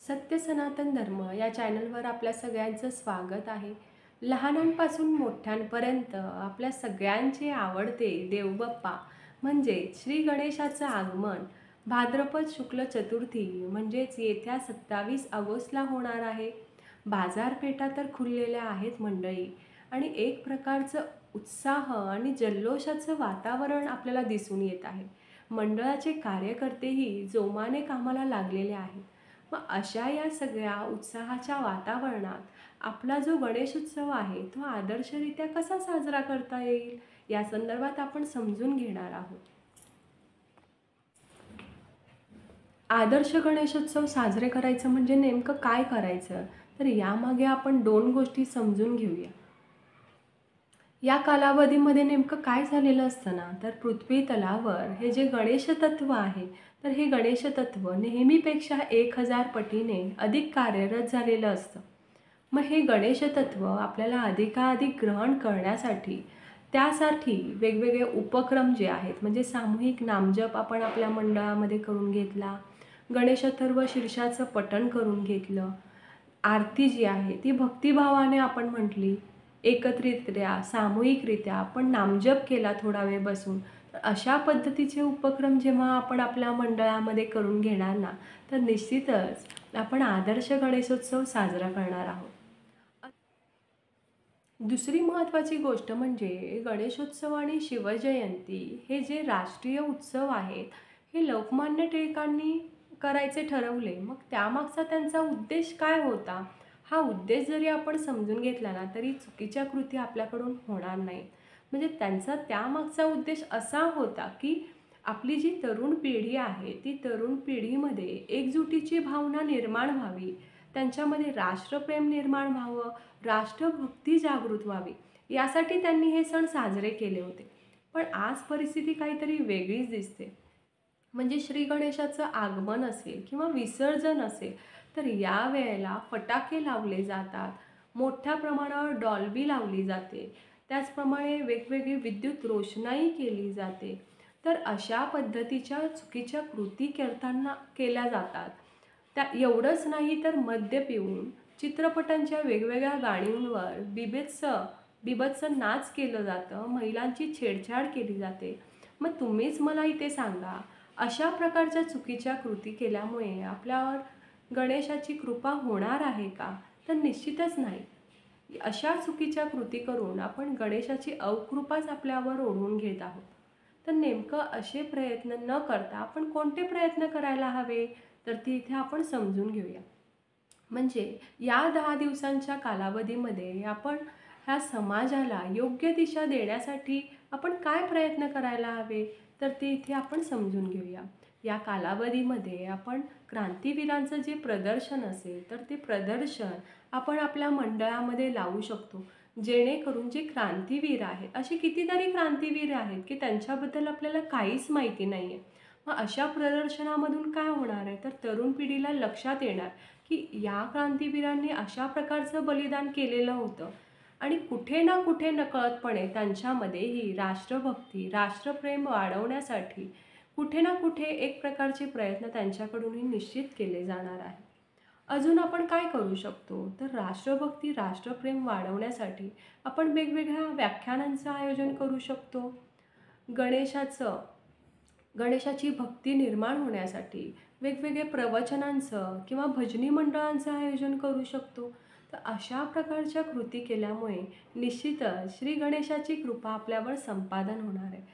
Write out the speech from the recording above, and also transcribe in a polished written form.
सत्य सनातन धर्म या चॅनलवर आपल्या सगळ्यांचं स्वागत आहे. लहानांपासून मोठ्यांपर्यंत आपल्या सगळ्यांचे आवडते देवबाप्पा म्हणजे श्री गणेशाचं आगमन भाद्रपद शुक्ल चतुर्थी म्हणजेच येत्या 27 ऑगस्टला होणार आहे. बाजारपेठा तर खुललेल्या आहेत मंडळी आणि एक प्रकारचं उत्साह आणि जल्लोषाचं वातावरण आपल्याला दिसून येत आहे. मंडळाचे कार्यकर्तेही जोमाने कामाला लागलेले आहेत. मग अशा या सगळ्या उत्साहाच्या वातावरणात आपला जो गणेशोत्सव आहे तो आदर्शरित्या कसा साजरा करता येईल या संदर्भात आपण समजून घेणार आहोत. आदर्श गणेशोत्सव साजरे करायचं म्हणजे नेमकं काय करायचं, तर यामागे आपण दोन गोष्टी समजून घेऊया. या कालावधीमध्ये नेमकं काय झालेलं असतं ना, तर पृथ्वी तलावर हे जे गणेश तत्व आहे, तर हे गणेश तत्व नेहमीपेक्षा 1000 पटीने अधिक कार्यरत झालेलं असतं. मग हे गणेश तत्व आपल्याला अधिकाधिक ग्रहण करण्यासाठी त्यासाठी वेगवेगळे उपक्रम जे आहेत म्हणजे सामूहिक नामजप आपण आपल्या मंडळामध्ये करून घेतला, गणेश अथर्व शीर्षाचं पठण करून घेतलं, आरती जी आहे ती भक्तिभावाने आपण म्हटली, एकत्रितरित्या सामूहिकरित्या आपण नामजप केला थोडा वेळ बसून. तर अशा पद्धतीचे उपक्रम जेव्हा आपण आपल्या मंडळामध्ये करून घेणार ना, तर निश्चितच आपण आदर्श गणेशोत्सव साजरा करणार आहोत. दुसरी महत्त्वाची गोष्ट म्हणजे गणेशोत्सव आणि शिवजयंती हे जे राष्ट्रीय उत्सव आहेत, हे लोकमान्य टिळकांनी करायचे ठरवले. मग त्यामागचा त्यांचा उद्देश काय होता? हा उद्देश जरी आपण समजून घेतला ना, तरी चुकीच्या कृती आपल्याकडून होणार नाहीत. म्हणजे त्यांचा त्यामागचा उद्देश असा होता, की आपली जी तरुण पिढी आहे, ती तरुण पिढीमध्ये एकजुटीची भावना निर्माण व्हावी, त्यांच्यामध्ये राष्ट्रप्रेम निर्माण व्हावं, राष्ट्रभक्ती जागृत व्हावी, यासाठी त्यांनी हे सण साजरे केले होते. पण आज परिस्थिती काहीतरी वेगळीच दिसते. म्हणजे श्री गणेशाचं आगमन असेल किंवा विसर्जन असेल, तर या वेळेला फटाके लावले जातात, मोठ्या प्रमाणावर डॉल्बी लावली जाते, त्याचप्रमाणे वेगवेगळी विद्युत रोषणाई केली जाते. तर अशा पद्धतीच्या चुकीच्या कृती करताना केल्या जातात. त्या एवढंच नाही तर मद्य पिऊन चित्रपटांच्या वेगवेगळ्या गाण्यांवर बिभत्स नाच केलं जातं, महिलांची छेडछाड केली जाते. मग तुम्हीच मला इथे सांगा, अशा प्रकारच्या चुकीच्या कृती केल्यामुळे आपल्यावर गणेशाची कृपा होणार आहे का? तर निश्चितच नाही. अशा चुकीच्या कृती करून आपण गणेशाची अवकृपाच आपल्यावर ओढवून घेत आहोत. तर नेमकं असे प्रयत्न न करता आपण कोणते प्रयत्न करायला हवे, तर ते इथे आपण समजून घेऊया. म्हणजे या 10 दिवसांच्या कालावधीमध्ये आपण ह्या समाजाला योग्य दिशा देण्यासाठी आपण काय प्रयत्न करायला हवे, तर ते इथे आपण समजून घेऊया. या कालावधीमध्ये आपण क्रांतीवीरांचं जे प्रदर्शन असेल, तर ते प्रदर्शन आपण आपल्या मंडळामध्ये लावू शकतो. जेणेकरून जे क्रांतीवीर आहेत, असे कितीतरी क्रांतीवीर आहेत की त्यांच्याबद्दल आपल्याला काहीच माहिती नाही आहे. मग अशा प्रदर्शनामधून काय होणार आहे, तर तरुण पिढीला लक्षात येणार की या क्रांतीवीरांनी अशा प्रकारचं बलिदान केलेलं होतं आणि कुठे ना कुठे नकळतपणे त्यांच्यामध्ये ही राष्ट्रभक्ती, राष्ट्रप्रेम वाढवण्यासाठी कुठे ना कुठे एक प्रकारचे प्रयत्न त्यांच्याकडूनही निश्चित केले जाणार आहे. अजून आपण काय करू शकतो, तर राष्ट्रभक्ती, राष्ट्रप्रेम वाढवण्यासाठी आपण वेगवेगळ्या व्याख्यानांचं आयोजन करू शकतो. गणेशाचं गणेशाची भक्ती निर्माण होण्यासाठी वेगवेगळे प्रवचनांचं किंवा भजनी मंडळांचं आयोजन करू शकतो. तर अशा प्रकारच्या कृती केल्यामुळे निश्चितच श्री गणेशाची कृपा आपल्यावर संपादन होणार आहे.